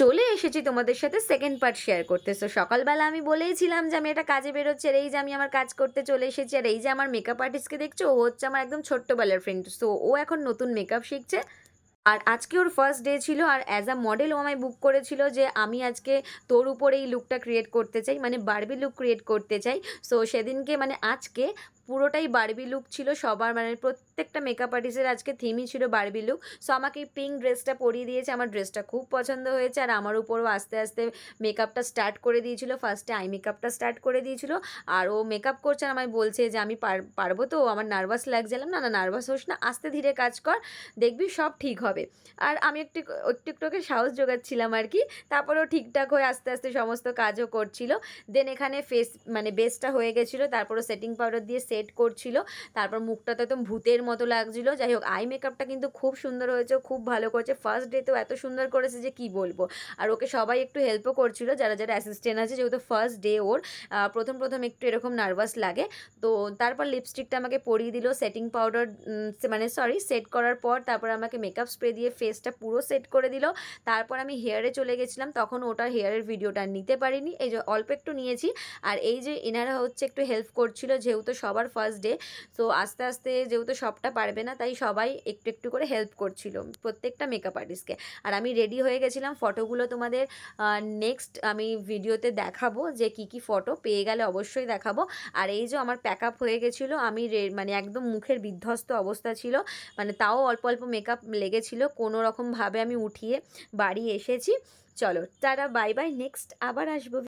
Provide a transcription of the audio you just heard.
চলে এসেছি তোমাদের সাথে সেকেন্ড পার্ট শেয়ার করতে। সো সকালবেলা আমি বলেইছিলাম যে আমি একটা কাজে বেরোচ্ছি, আর এই যে আমি আমার কাজ করতে চলে এসেছি। আর এই যে আমার মেকআপ আর্টিস্টকে দেখছো, ও হচ্ছে আমার একদম ছোট্টবেলার ফ্রেন্ড। সো ও এখন নতুন মেকআপ শিখছে। আর আজকে ওর ফার্স্ট ডে ছিল, আর অ্যাজ আ মডেল ও আমায় বুক করেছিল যে আমি আজকে তোর উপরে এই লুকটা ক্রিয়েট করতে চাই, মানে বারবি লুক ক্রিয়েট করতে চাই। সো সেদিনকে মানে আজকে পুরোটাই বারবি লুক ছিল সবার, মানে প্রত্যেকটা মেকআপ আর্টিস্টের আজকে থিমই ছিল বারবি লুক। সো আমাকে এই পিঙ্ক ড্রেসটা পরিয়ে দিয়েছে, আমার ড্রেসটা খুব পছন্দ হয়েছে। আর আমার উপরও আস্তে আস্তে মেকআপটা স্টার্ট করে দিয়েছিল, ফার্স্টে আই মেকআপটা স্টার্ট করে দিয়েছিল। আর ও মেকআপ করছে, আর আমায় বলছে যে আমি পারবো তো, আমার নার্ভাস লাগছিলাম। না না, নার্ভাস হোস না, আস্তে ধীরে কাজ কর, দেখবি সব ঠিক হবে। আর আমি একটু একটু একটু ওকে সাহস জোগাচ্ছিলাম আর কি। তারপরেও ঠিকঠাক হয়ে আস্তে আস্তে সমস্ত কাজও করছিল। দেন এখানে ফেস মানে বেসটা হয়ে গেছিলো, তারপরও সেটিং পাউডার দিয়ে সেট করছিল। তারপর মুখটা তো একদম ভূতের মতো লাগছিলো। যাই হোক, আই মেকআপটা কিন্তু খুব সুন্দর হয়েছে, খুব ভালো করেছে। ফার্স্ট ডেতেও এত সুন্দর করেছে যে কি বলবো। আর ওকে সবাই একটু হেল্পও করছিল, যারা যারা অ্যাসিস্ট্যান্ট আছে, যেহেতু ফার্স্ট ডে ওর। প্রথম প্রথম একটু এরকম নার্ভাস লাগে। তো তারপর লিপস্টিকটা আমাকে পরিয়ে দিল, সেটিং পাউডার মানে সরি সেট করার পর তারপর আমাকে মেকআপ স্প্রে দিয়ে ফেসটা পুরো সেট করে দিল। তারপর আমি হেয়ারে চলে গেছিলাম, তখন ওটার হেয়ারের ভিডিওটা নিতে পারিনি, এই যে অল্প একটু নিয়েছি। আর এই যে এনারা হচ্ছে একটু হেল্প করছিল, যেহেতু সবার ফার্স্ট ডে। তো আস্তে আস্তে যেহেতু সবটা পারবে না, তাই সবাই একটু একটু করে হেল্প করছিল প্রত্যেকটা মেকআপ আর্টিস্টকে। আর আমি রেডি হয়ে গেছিলাম, ফটোগুলো তোমাদের নেক্সট আমি ভিডিওতে দেখাবো, যে কি কি ফটো পেয়ে গেলে অবশ্যই দেখাবো। আর এই যে আমার প্যাক আপ হয়ে গেছিলো, আমি মানে একদম মুখের বিধ্বস্ত অবস্থা ছিল, মানে তাও অল্প অল্প মেকআপ লেগেছিল, কোনো রকমভাবে আমি উঠিয়ে বাড়ি এসেছি। চলো টাটা, বাই বাই, নেক্সট আবার আসবো।